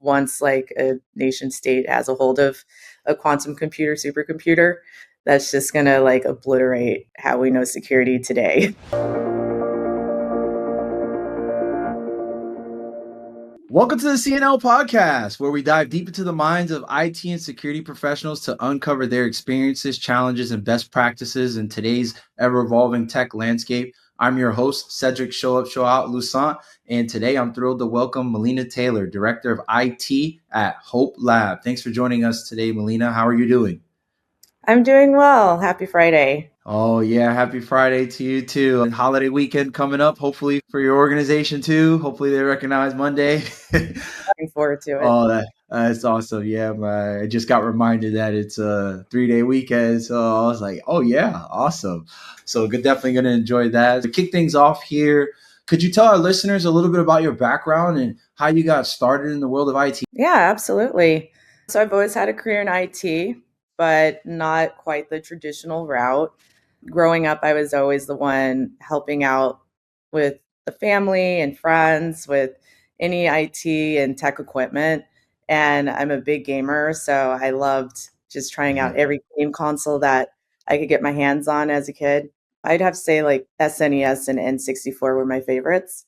once like a nation state has a hold of a quantum computer, supercomputer, that's just going to like obliterate how we know security today. Welcome to the CNL Podcast, where we dive deep into the minds of IT and security professionals to uncover their experiences, challenges, and best practices in today's ever-evolving tech landscape. I'm your host, Sedric Show Up, Show Out Lusant, and today I'm thrilled to welcome Melina Taylor, Director of IT at Hope Lab. Thanks for joining us today, Melina. How are you doing? I'm doing well. Happy Friday. Oh, yeah. Happy Friday to you, too. And holiday weekend coming up, hopefully for your organization, too. Hopefully they recognize Monday. Looking forward to it. Oh, that's awesome. Yeah, I just got reminded that it's a 3-day weekend. So I was like, oh, yeah, awesome. So definitely going to enjoy that. To kick things off here, could you tell our listeners a little bit about your background and how you got started in the world of IT? Yeah, absolutely. So I've always had a career in IT, but not quite the traditional route. Growing up, I was always the one helping out with the family and friends with any IT and tech equipment. And I'm a big gamer, so I loved just trying out every game console that I could get my hands on as a kid. I'd have to say like SNES and N64 were my favorites.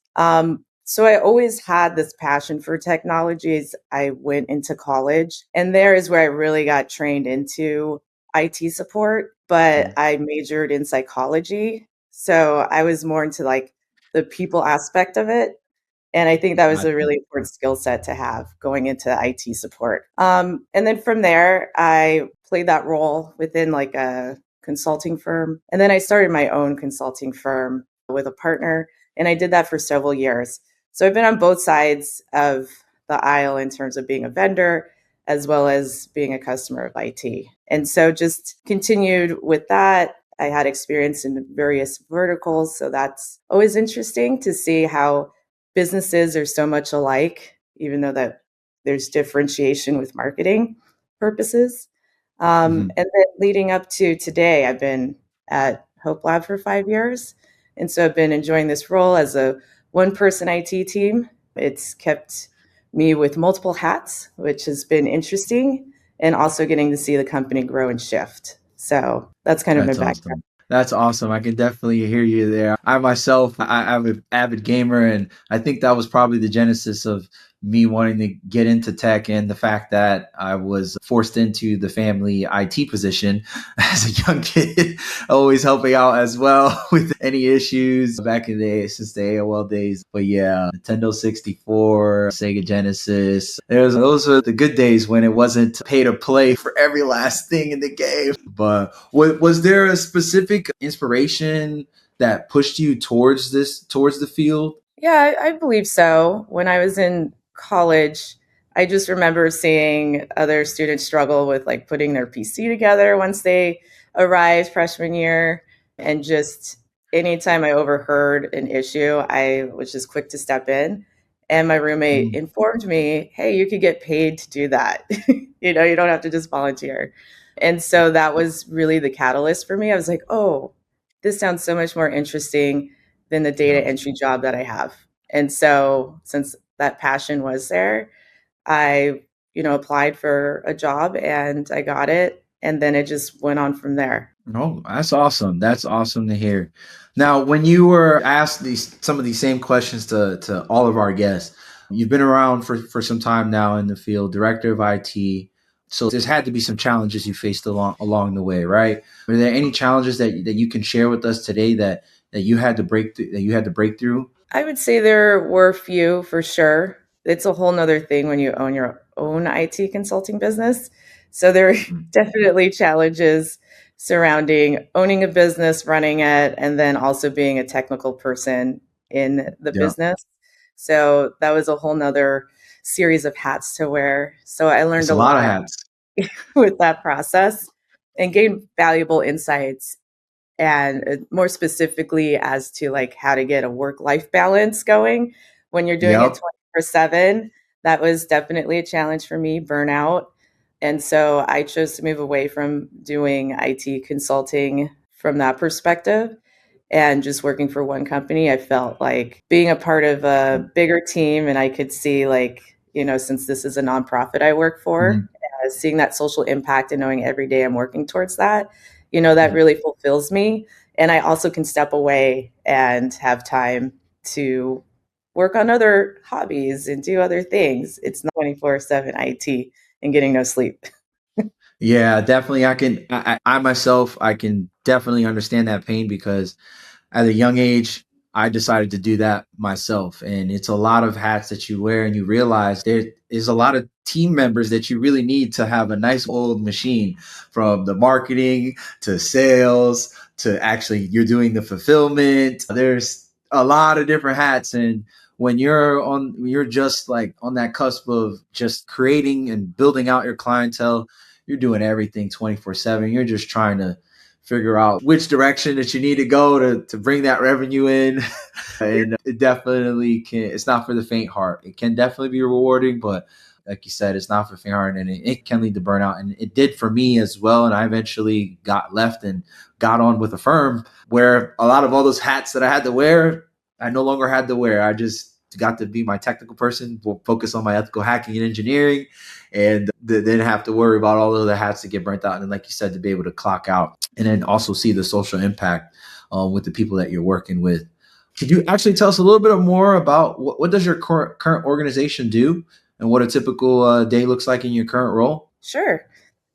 So I always had this passion for technologies. I went into college, and there is where I really got trained into IT support, but I majored in psychology. So I was more into like the people aspect of it. And I think that was a really important skill set to have going into IT support. And then from there, I played that role within like a consulting firm. And then I started my own consulting firm with a partner. And I did that for several years. So I've been on both sides of the aisle in terms of being a vendor as well as being a customer of IT. And so just continued with that. I had experience in various verticals. So that's always interesting to see how businesses are so much alike, even though that there's differentiation with marketing purposes. And then leading up to today, I've been at Hope Lab for 5 years. And so I've been enjoying this role as a one-person IT team. It's kept me with multiple hats, which has been interesting, and also getting to see the company grow and shift. So that's kind of my background. Awesome. That's awesome. I can definitely hear you there. I myself, I'm an avid gamer, and I think that was probably the genesis of me wanting to get into tech, and the fact that I was forced into the family IT position as a young kid, always helping out as well with any issues back in the day, since the AOL days. But yeah, Nintendo 64, Sega Genesis, those were the good days when it wasn't pay to play for every last thing in the game. But was there a specific inspiration that pushed you towards the field? Yeah, I believe so. When I was in college, I just remember seeing other students struggle with like putting their PC together once they arrived freshman year. And just anytime I overheard an issue, I was just quick to step in. And my roommate informed me, hey, you could get paid to do that. You don't have to just volunteer. And so that was really the catalyst for me. I was like, oh, this sounds so much more interesting than the data entry job that I have. And so since that passion was there, I, applied for a job and I got it. And then it just went on from there. Oh, that's awesome. That's awesome to hear. Now, when you were asked some of these same questions to all of our guests, you've been around for some time now in the field, director of IT. So there's had to be some challenges you faced along the way, right? Were there any challenges that you can share with us today that you had to break through? I would say there were a few for sure. It's a whole nother thing when you own your own IT consulting business. So there are definitely challenges surrounding owning a business, running it, and then also being a technical person in the business. So that was a whole nother series of hats to wear. So I learned a lot of hats with that process and gained valuable insights, and more specifically as to like how to get a work-life balance going when you're doing it 24/7. That was definitely a challenge for me, burnout. And so I chose to move away from doing IT consulting from that perspective and just working for one company. I felt like being a part of a bigger team, and I could see like, since this is a nonprofit I work for, seeing that social impact and knowing every day I'm working towards that, that really fulfills me. And I also can step away and have time to work on other hobbies and do other things. It's not 24/7 IT and getting no sleep. Yeah, definitely. I myself, I can definitely understand that pain because at a young age, I decided to do that myself. And it's a lot of hats that you wear, and you realize there is a lot of team members that you really need to have a nice old machine, from the marketing to sales to actually you're doing the fulfillment. There's a lot of different hats. And you're just like on that cusp of just creating and building out your clientele, you're doing everything 24/7. You're just trying to figure out which direction that you need to go to bring that revenue in. And it definitely can, it's not for the faint heart. It can definitely be rewarding, but like you said, it's not for the faint heart, and it can lead to burnout. And it did for me as well. And I eventually got left and got on with a firm where a lot of all those hats that I had to wear, I no longer had to wear. I just got to be my technical person, focus on my ethical hacking and engineering, and didn't have to worry about all the other hats to get burnt out. And like you said, to be able to clock out and then also see the social impact with the people that you're working with. Could you actually tell us a little bit more about what does your current organization do and what a typical day looks like in your current role? Sure.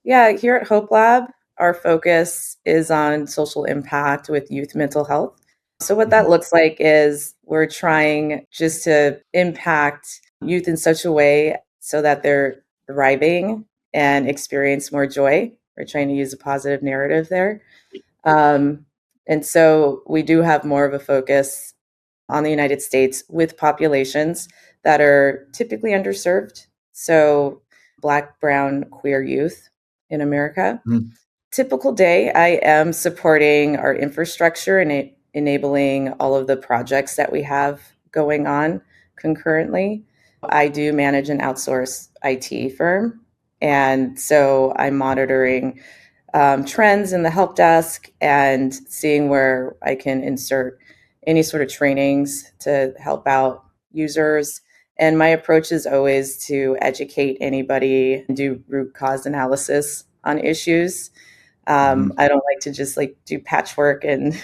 Yeah, here at Hope Lab, our focus is on social impact with youth mental health. So what that looks like is we're trying just to impact youth in such a way so that they're thriving and experience more joy. We're trying to use a positive narrative there. And so we do have more of a focus on the United States with populations that are typically underserved. So Black, brown, queer youth in America. Typical day, I am supporting our infrastructure and enabling all of the projects that we have going on concurrently. I do manage an outsourced IT firm. And so I'm monitoring trends in the help desk and seeing where I can insert any sort of trainings to help out users. And my approach is always to educate anybody and do root cause analysis on issues. I don't like to just like do patchwork and,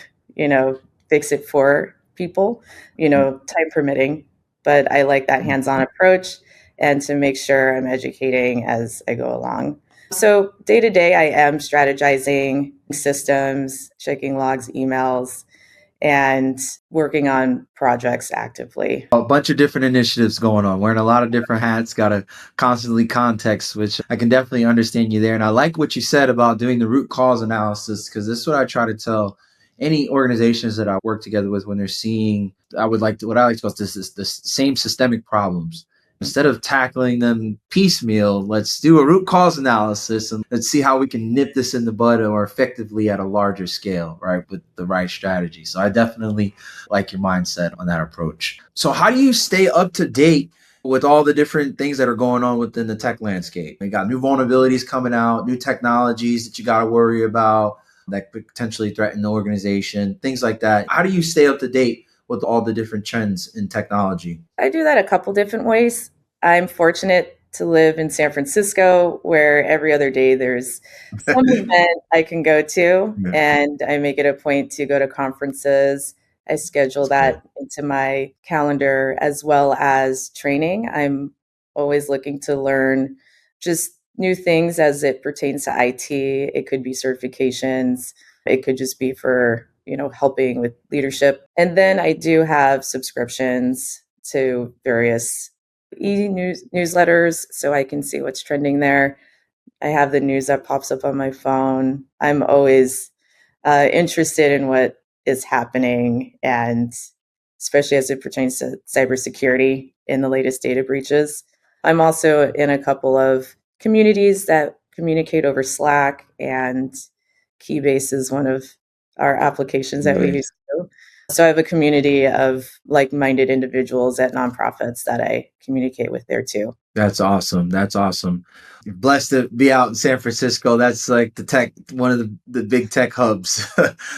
fix it for people, time permitting, but I like that hands-on approach and to make sure I'm educating as I go along. So day to day, I am strategizing systems, checking logs, emails, and working on projects actively. A bunch of different initiatives going on, wearing a lot of different hats, got to constantly context, which I can definitely understand you there. And I like what you said about doing the root cause analysis, because this is what I try to tell any organizations that I work together with when they're seeing, what I like to call this is the same systemic problems. Instead of tackling them piecemeal, let's do a root cause analysis and let's see how we can nip this in the bud more effectively at a larger scale, right, with the right strategy. So I definitely like your mindset on that approach. So how do you stay up to date with all the different things that are going on within the tech landscape? You got new vulnerabilities coming out, new technologies that you got to worry about that could potentially threaten the organization, things like that. How do you stay up to date with all the different trends in technology? I do that a couple different ways. I'm fortunate to live in San Francisco, where every other day there's some event I can go to, and I make it a point to go to conferences. I schedule that into my calendar, as well as training. I'm always looking to learn just new things as it pertains to IT. It could be certifications. It could just be for helping with leadership. And then I do have subscriptions to various newsletters so I can see what's trending there. I have the news that pops up on my phone. I'm always interested in what is happening, and especially as it pertains to cybersecurity in the latest data breaches. I'm also in a couple of communities that communicate over Slack, and Keybase is one of our applications that we use too. So I have a community of like-minded individuals at nonprofits that I communicate with there too. That's awesome. That's awesome. You're blessed to be out in San Francisco. That's like one of the big tech hubs,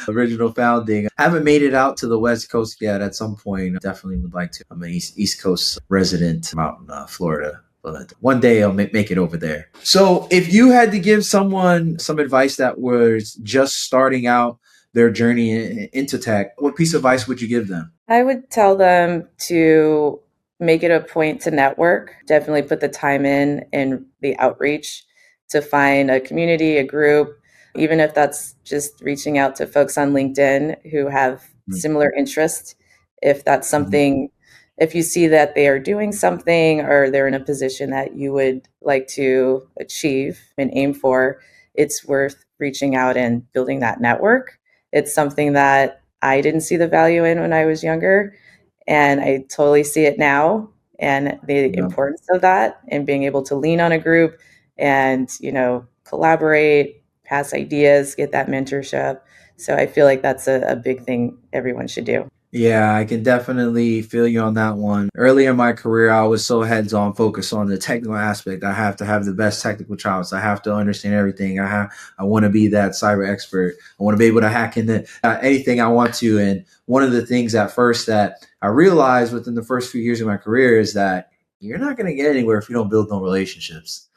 original founding. I haven't made it out to the West Coast yet. At some point, I definitely would like to. I'm an East Coast resident out in Florida. but one day I'll make it over there. So if you had to give someone some advice that was just starting out their journey into tech, what piece of advice would you give them? I would tell them to make it a point to network, definitely put the time in and the outreach to find a community, a group, even if that's just reaching out to folks on LinkedIn who have similar interests. If that's Mhm. something, if you see that they are doing something or they're in a position that you would like to achieve and aim for, it's worth reaching out and building that network. It's something that I didn't see the value in when I was younger, and I totally see it now, and the Yeah. importance of that and being able to lean on a group and, collaborate, pass ideas, get that mentorship. So I feel like that's a big thing everyone should do. Yeah, I can definitely feel you on that one. Earlier in my career, I was so heads on focused on the technical aspect. I have to have the best technical chops. I have to understand everything. I want to be that cyber expert. I want to be able to hack into anything I want to. And one of the things at first that I realized within the first few years of my career is that you're not going to get anywhere if you don't build no relationships.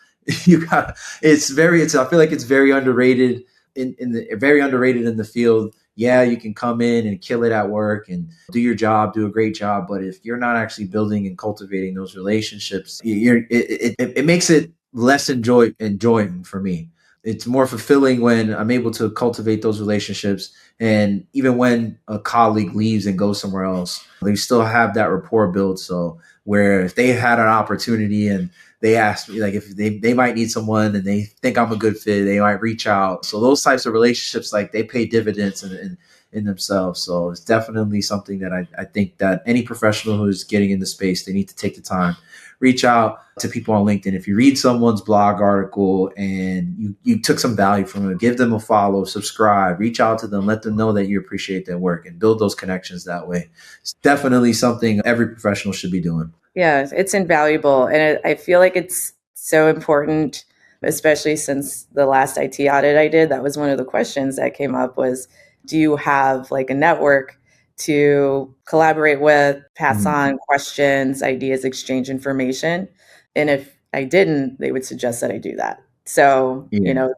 You got I feel like it's very underrated very underrated in the field. Yeah, you can come in and kill it at work and do your job, do a great job. But if you're not actually building and cultivating those relationships, it makes it less enjoying for me. It's more fulfilling when I'm able to cultivate those relationships. And even when a colleague leaves and goes somewhere else, they still have that rapport built. So where if they had an opportunity and they ask me like if they might need someone and they think I'm a good fit, they might reach out. So those types of relationships, like they pay dividends in themselves. So it's definitely something that I think that any professional who's getting into space, they need to take the time, reach out to people on LinkedIn. If you read someone's blog article and you took some value from it, give them a follow, subscribe, reach out to them, let them know that you appreciate their work and build those connections that way. It's definitely something every professional should be doing. Yeah, it's invaluable. And I feel like it's so important, especially since the last IT audit I did. That was one of the questions that came up was, do you have like a network to collaborate with, pass Mhm. on questions, ideas, exchange information? And if I didn't, they would suggest that I do that. So, Yeah.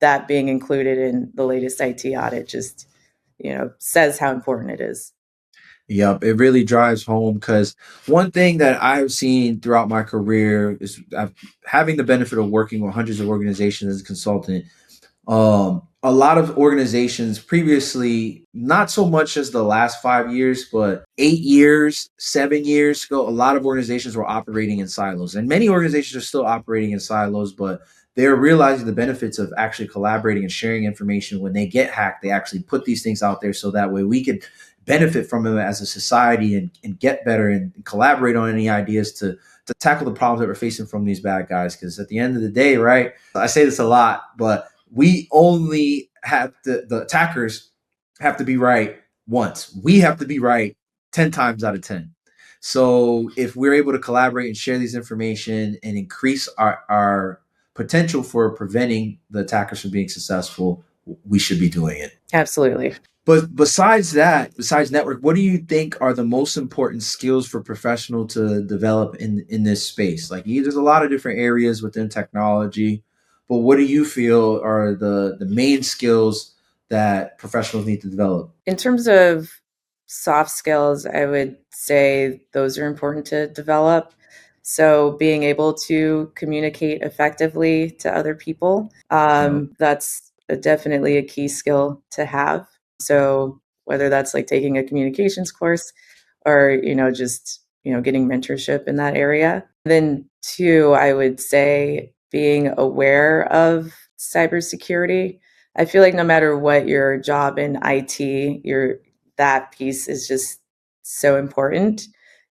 that being included in the latest IT audit just, says how important it is. Yep, it really drives home because one thing that I've seen throughout my career is having the benefit of working with hundreds of organizations as a consultant. A lot of organizations previously, not so much as the last 5 years, but 8 years, 7 years ago, a lot of organizations were operating in silos. And many organizations are still operating in silos, but they're realizing the benefits of actually collaborating and sharing information. When they get hacked, they actually put these things out there so that way we could benefit from them as a society and get better and collaborate on any ideas to tackle the problems that we're facing from these bad guys. Because at the end of the day, right, I say this a lot, but we only have the attackers have to be right once. We have to be right 10 times out of 10. So if we're able to collaborate and share these information and increase our potential for preventing the attackers from being successful, we should be doing it. Absolutely. But besides that, besides network, what do you think are the most important skills for professional to develop in this space? Like there's a lot of different areas within technology, but what do you feel are the main skills that professionals need to develop? In terms of soft skills, I would say those are important to develop. So, being able to communicate effectively to other people, Yeah. that's definitely a key skill to have. So, whether that's like taking a communications course or, just, getting mentorship in that area. Then, two, I would say being aware of cybersecurity. I feel like no matter what your job in IT, that piece is just so important.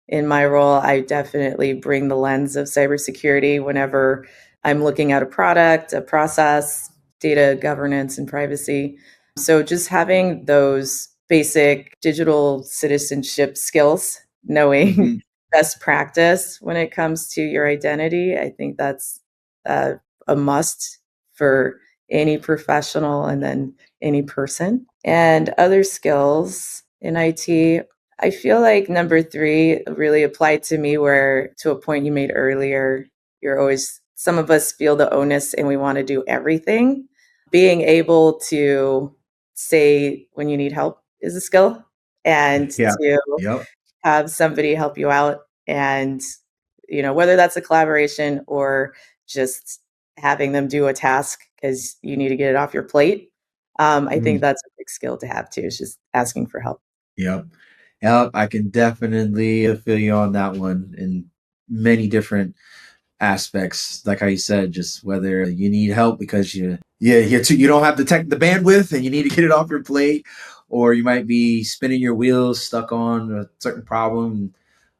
In my role, I definitely bring the lens of cybersecurity whenever I'm looking at a product, a process, data governance, and privacy. So just having those basic digital citizenship skills, knowing Mhm. best practice when it comes to your identity, I think that's uh, a must for any professional and then any person. And other skills in IT, I feel like number three really applied to me where to a point you made earlier some of us feel the onus and we want to do everything. Being able to say when you need help is a skill, and Yeah. to Yep. have somebody help you out, and whether that's a collaboration or just having them do a task because you need to get it off your plate. I think Mm. that's a big skill to have too, is just asking for help. Yep. Yep. I can definitely feel you on that one in many different aspects. Like how you said, just whether you need help because you don't have the bandwidth and you need to get it off your plate, or you might be spinning your wheels, stuck on a certain problem,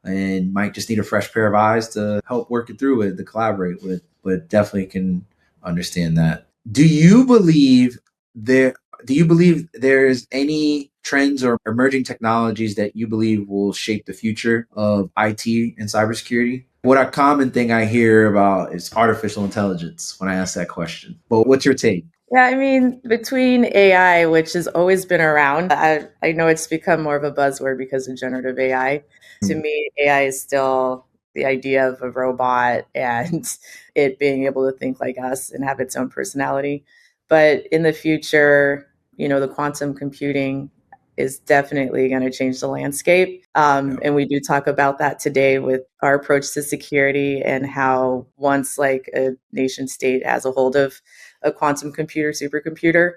and might just need a fresh pair of eyes to help work it through with, to collaborate with. But definitely can understand that. Do you believe there? Do you believe there's any trends or emerging technologies that you believe will shape the future of IT and cybersecurity? What a common thing I hear about is artificial intelligence when I ask that question. But what's your take? Yeah, I mean, between AI, which has always been around, I know it's become more of a buzzword because of generative AI. To me, AI is still the idea of a robot and it being able to think like us and have its own personality. But in the future, the quantum computing is definitely going to change the landscape. Yeah. And we do talk about that today with our approach to security, and how once like a nation state has a hold of a quantum computer, supercomputer,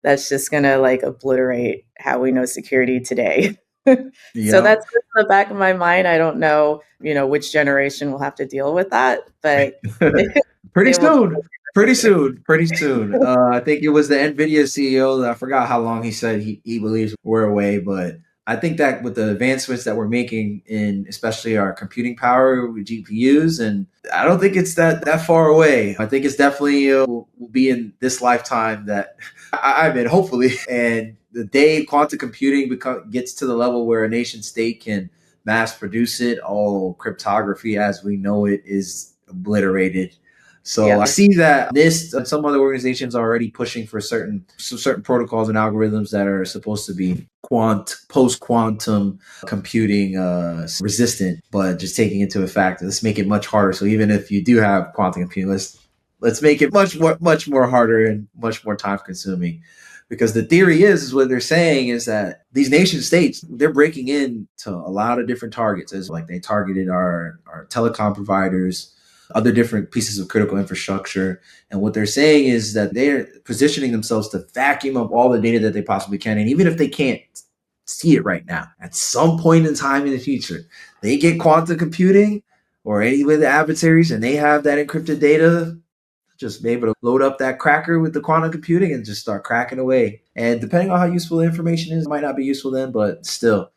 that's just going to like obliterate how we know security today. So Yeah. that's in the back of my mind. I don't know, which generation will have to deal with that, but Pretty it will soon. Pretty definitely. soon. Pretty soon. I think it was the NVIDIA CEO. I forgot how long he said he believes we're away, but I think that with the advancements that we're making in especially our computing power with GPUs, and I don't think it's that far away. I think it's definitely will be in this lifetime that I mean, hopefully. And the day quantum computing gets to the level where a nation state can mass produce it, all cryptography as we know it is obliterated. So Yeah. I see that NIST and some other organizations are already pushing for certain protocols and algorithms that are supposed to be post quantum computing resistant, but just taking into a fact, let's make it much harder. So even if you do have quantum computing, let's make it much more harder and much more time consuming. Because the theory is what they're saying is that these nation states, they're breaking into a lot of different targets. As like they targeted our telecom providers, other different pieces of critical infrastructure. And what they're saying is that they're positioning themselves to vacuum up all the data that they possibly can. And even if they can't see it right now, at some point in time in the future, they get quantum computing or any of the adversaries and they have that encrypted data, just be able to load up that cracker with the quantum computing and just start cracking away. And depending on how useful the information is, it might not be useful then, but still,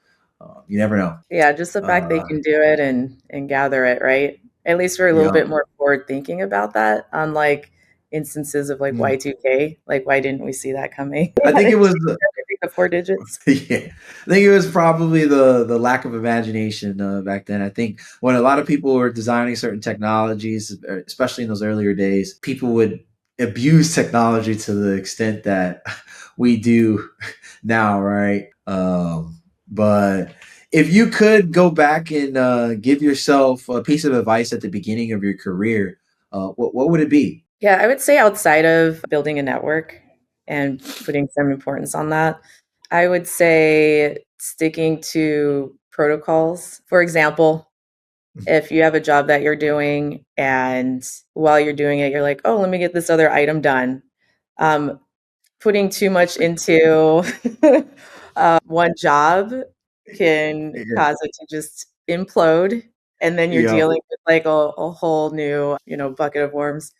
you never know. Yeah, just the fact they can do it and gather it, right? At least we're a little Yeah. bit more forward thinking about that, unlike instances of like Mm. Y2K. Like, why didn't we see that coming? I We had think to it was change everything to four digits. yeah. I think it was probably the lack of imagination back then. I think when a lot of people were designing certain technologies, especially in those earlier days, people would abuse technology to the extent that we do now, right? But if you could go back and give yourself a piece of advice at the beginning of your career, what would it be? Yeah, I would say outside of building a network and putting some importance on that, I would say sticking to protocols. For example, if you have a job that you're doing and while you're doing it, you're like, oh, let me get this other item done. Um, Putting too much into one job can Yeah. cause it to just implode. And then you're Yeah. dealing with like a whole new, bucket of worms,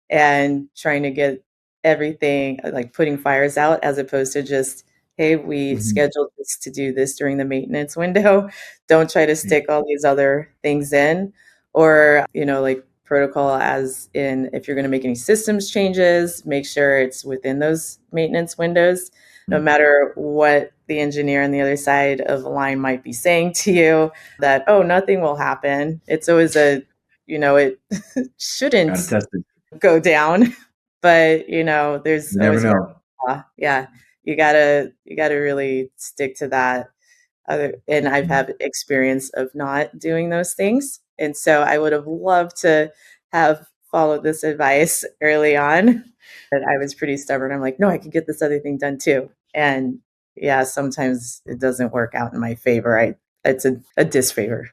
and trying to get everything like putting fires out, as opposed to just, hey, we Mhm. scheduled this to do this during the maintenance window. Don't try to stick all these other things in. Or, like protocol, as in if you're going to make any systems changes, make sure it's within those maintenance windows, no matter what the engineer on the other side of the line might be saying to you, that, oh, nothing will happen. It's always it Gotta shouldn't test it. go down. But there's You never always more. know. Yeah, you gotta really stick to that. And I've Mm. had experience of not doing those things, and so I would have loved to have followed this advice early on. But I was pretty stubborn. I'm like, no, I can get this other thing done too. And yeah, sometimes it doesn't work out in my favor. It's a disfavor.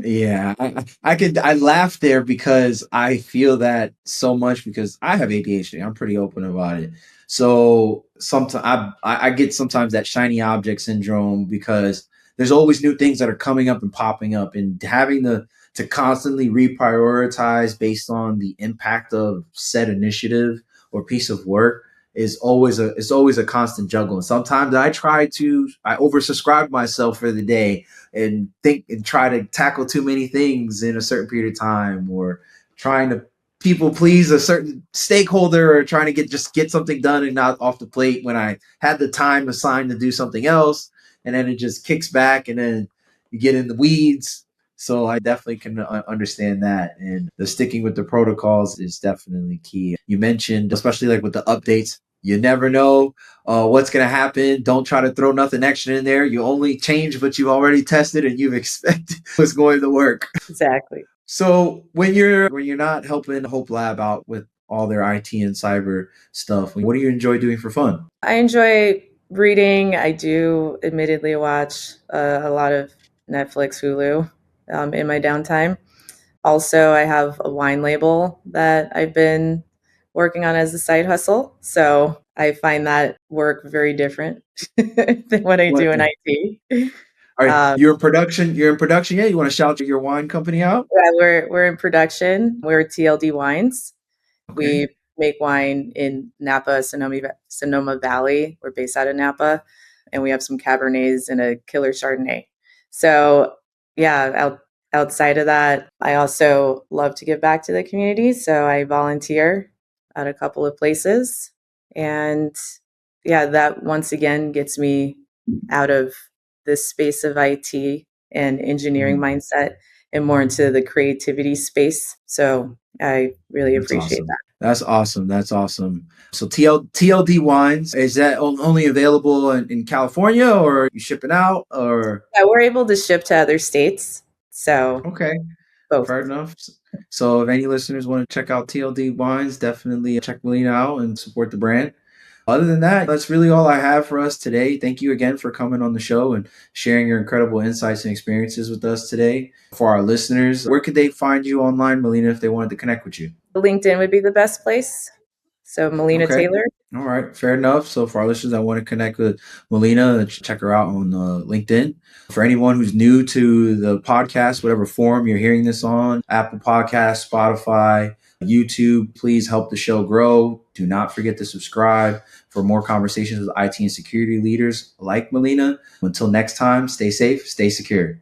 Yeah, I laugh there because I feel that so much because I have ADHD. I'm pretty open about it. So sometimes I get sometimes that shiny object syndrome because there's always new things that are coming up and popping up, and having to constantly reprioritize based on the impact of said initiative or piece of work is always a constant juggle. And sometimes I oversubscribe myself for the day and think and try to tackle too many things in a certain period of time, or trying to people please a certain stakeholder, or trying to get something done and not off the plate when I had the time assigned to do something else, and then it just kicks back and then you get in the weeds. So I definitely can understand that, and the sticking with the protocols is definitely key. You mentioned, especially like with the updates, you never know what's going to happen. Don't try to throw nothing extra in there. You only change what you've already tested and you've expected was going to work. Exactly. So when you're not helping Hope Lab out with all their IT and cyber stuff, what do you enjoy doing for fun? I enjoy reading. I do admittedly watch a lot of Netflix, Hulu in my downtime. Also, I have a wine label that I've been working on as a side hustle. So I find that work very different than what I What do in IT. All right, Um, you're in production. You're in production. Yeah, you want to shout your wine company out? yeah, we're in production. We're TLD Wines. Okay. We make wine in Napa, Sonoma Valley. We're based out of Napa, and we have some Cabernets and a killer Chardonnay. So, yeah, outside of that, I also love to give back to the community. So I volunteer at a couple of places, and yeah, that once again gets me out of this space of IT and engineering Mhm. mindset and more into the creativity space. So I really That's appreciate awesome. that. That's awesome. That's awesome. So TLD Wines, is that only available in California, or are you shipping out, or? Yeah, we're able to ship to other states. So Okay. both. Fair enough. So if any listeners want to check out TLD Wines, definitely check Melina out and support the brand. Other than that, that's really all I have for us today. Thank you again for coming on the show and sharing your incredible insights and experiences with us today. For our listeners, where could they find you online, Melina, if they wanted to connect with you? LinkedIn would be the best place. So Melina Okay. Taylor. All right. Fair enough. So for our listeners that want to connect with Melina, check her out on LinkedIn. For anyone who's new to the podcast, whatever form you're hearing this on, Apple Podcasts, Spotify, YouTube, please help the show grow. Do not forget to subscribe for more conversations with IT and security leaders like Melina. Until next time, stay safe, stay secure.